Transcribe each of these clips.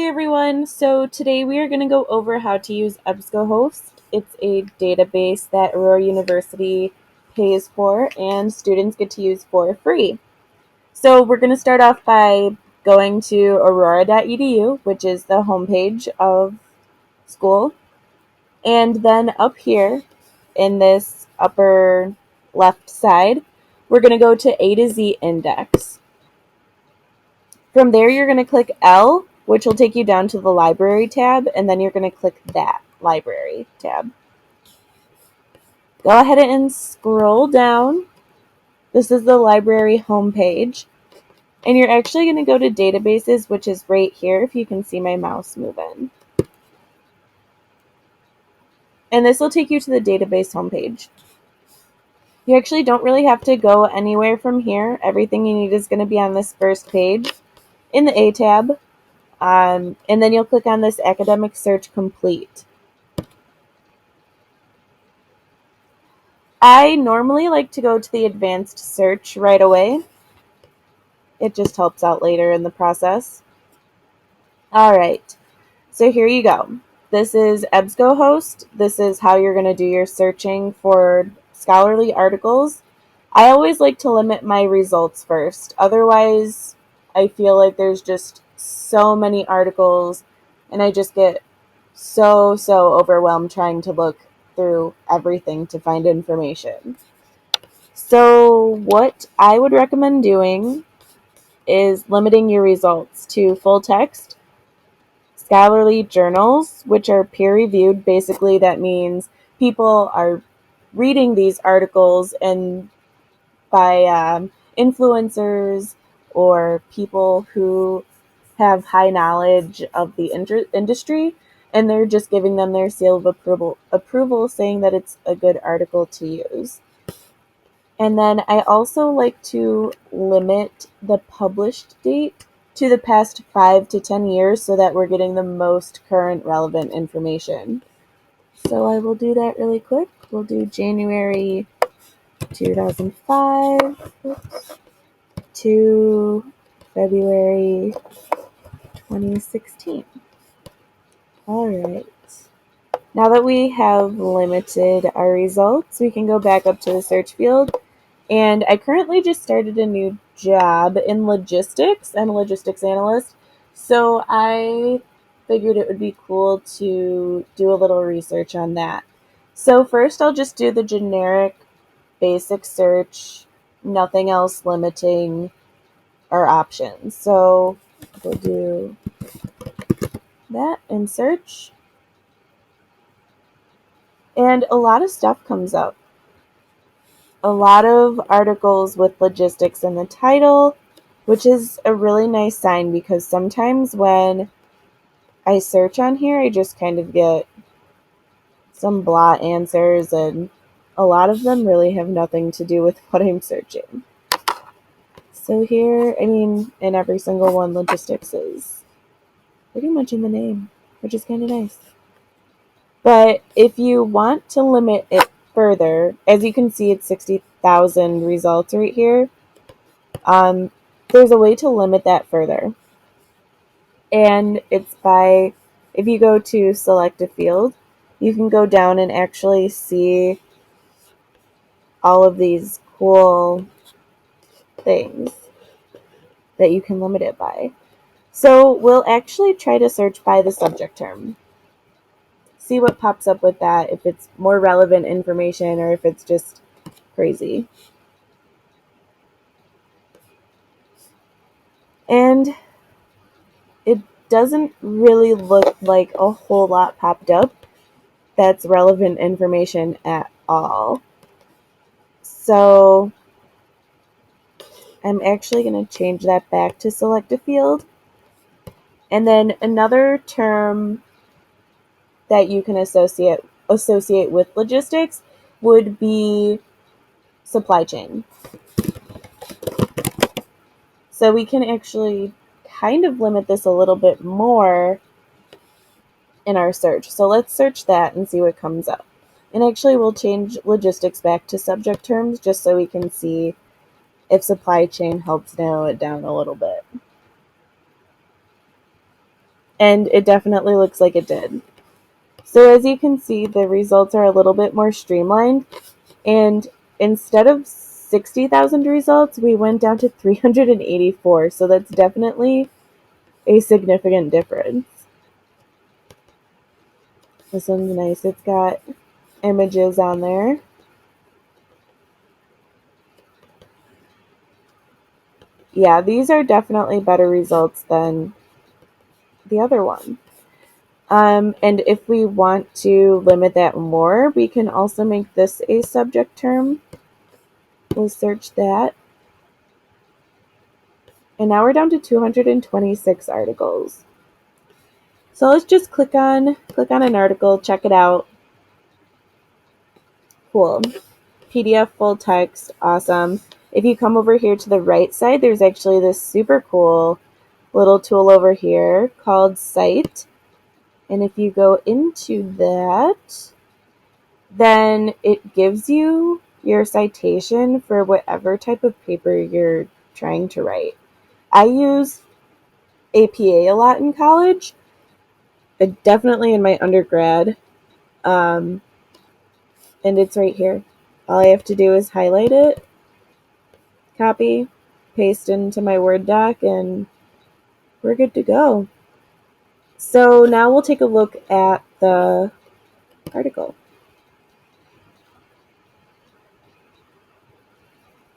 everyone. So today we are going to go over how to use Ebsco Host. It's a database that Aurora University pays for and students get to use for free. So we're going to start off by going to aurora.edu, which is the homepage of school. And then up here in this upper left side, we're going to go to A to Z index. From there, you're going to click L, which will take you down to the library tab, and then you're going to click that library tab. Go ahead and scroll down. This is the library homepage. And you're actually going to go to databases, which is right here, if you can see my mouse moving. And this will take you to the database homepage. You actually don't really have to go anywhere from here. Everything you need is going to be on this first page in the A tab. And then you'll click on this academic search complete. I normally like to go to the advanced search right away. It just helps out later in the process. All right, so here you go. This is Ebsco Host. This is how you're going to do your searching for scholarly articles. I always like to limit my results first. Otherwise, I feel like there's just so many articles and I just get so overwhelmed trying to look through everything to find information. So what I would recommend doing is limiting your results to full text, scholarly journals, which are peer-reviewed. Basically, that means people are reading these articles and by influencers or people who have high knowledge of the industry, and they're just giving them their seal of approval saying that it's a good article to use. And then I also like to limit the published date to the past 5 to 10 years so that we're getting the most current relevant information. So I will do that really quick. We'll do January 2005 to February 2016. All right. Now that we have limited our results, we can go back up to the search field. And I currently just started a new job in logistics. I'm a logistics analyst. So I figured it would be cool to do a little research on that. So first I'll just do the generic basic search, nothing else limiting our options. So we'll do that and search. And a lot of stuff comes up. A lot of articles with logistics in the title, which is a really nice sign because sometimes when I search on here, I just kind of get some blah answers, and a lot of them really have nothing to do with what I'm searching. So here, in every single one, logistics is pretty much in the name, which is kind of nice. But if you want to limit it further, as you can see, it's 60,000 results right here. There's a way to limit that further. And it's by, if you go to select a field, you can go down and actually see all of these cool things that you can limit it by. So we'll actually try to search by the subject term. See what pops up with that, if it's more relevant information or if it's just crazy. And it doesn't really look like a whole lot popped up that's relevant information at all. So I'm actually going to change that back to select a field. And then another term that you can associate with logistics would be supply chain. So we can actually kind of limit this a little bit more in our search. So let's search that and see what comes up. And actually we'll change logistics back to subject terms just so we can see if supply chain helps narrow it down a little bit. and it definitely looks like it did. So as you can see, the results are a little bit more streamlined, and instead of 60,000 results, we went down to 384. So that's definitely a significant difference. This one's nice. It's got images on there. Yeah, these are definitely better results than the other one. And if we want to limit that more, we can also make this a subject term. We'll search that. And now we're down to 226 articles. So let's just click on an article, check it out. Cool. PDF full text, awesome. If you come over here to the right side, there's actually this super cool little tool over here called Cite. And if you go into that, then it gives you your citation for whatever type of paper you're trying to write. I use APA a lot in college, definitely in my undergrad, and it's right here. All I have to do is highlight it, copy, paste into my Word doc, and we're good to go. So now we'll take a look at the article.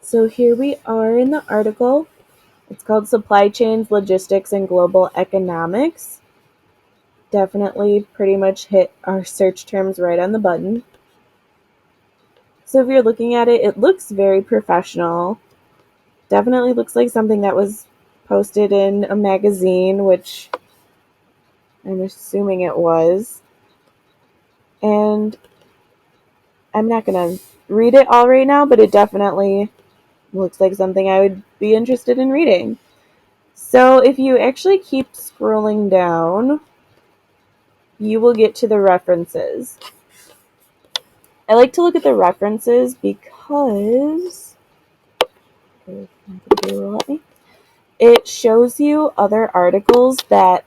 So here we are in the article. It's called Supply Chains, Logistics, and Global Economics. Definitely pretty much hit our search terms right on the button. So if you're looking at it, it looks very professional. Definitely looks like something that was posted in a magazine, which I'm assuming it was. And I'm not going to read it all right now, but it definitely looks like something I would be interested in reading. So if you actually keep scrolling down, you will get to the references. I like to look at the references because it shows you other articles that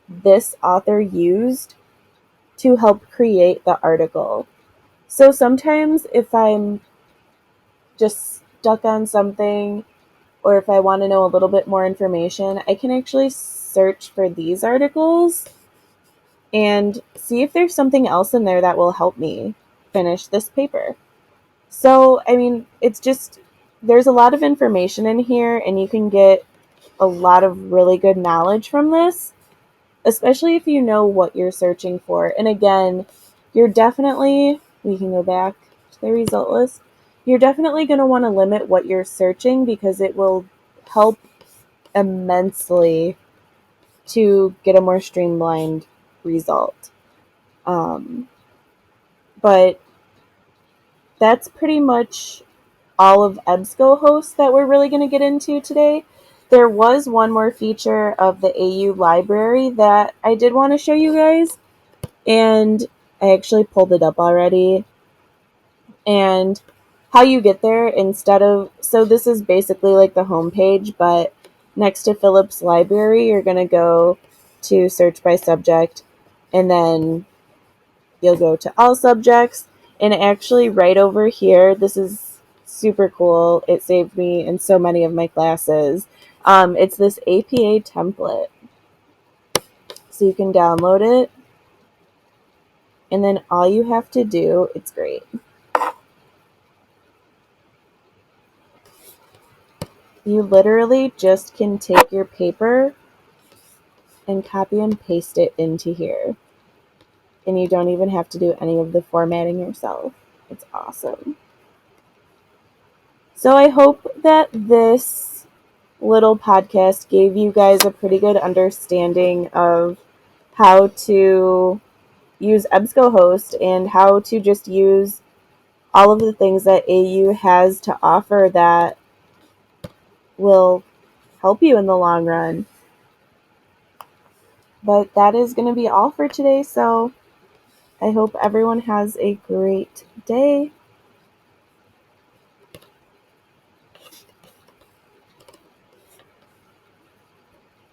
this author used to help create the article. So sometimes if I'm just stuck on something, or if I want to know a little bit more information, I can actually search for these articles and see if there's something else in there that will help me finish this paper. So, I mean, it's just, there's a lot of information in here, and you can get a lot of really good knowledge from this, especially if you know what you're searching for. And again, you're definitely, we can go back to the result list, you're definitely going to want to limit what you're searching because it will help immensely to get a more streamlined result. But that's pretty much all of Ebsco hosts that we're really going to get into today. There was one more feature of the AU library that I did want to show you guys, and I actually pulled it up already. And how you get there, instead of, so this is basically like the home page, but next to Phillips Library, you're going to go to search by subject, and then you'll go to all subjects. And actually right over here, this is super cool. It saved me in so many of my classes. It's this APA template. So you can download it, and then all you have to do, it's great. You literally just can take your paper and copy and paste it into here. And you don't even have to do any of the formatting yourself. It's awesome. So I hope that this little podcast gave you guys a pretty good understanding of how to use Ebsco Host and how to just use all of the things that AU has to offer that will help you in the long run. But that is going to be all for today, so I hope everyone has a great day.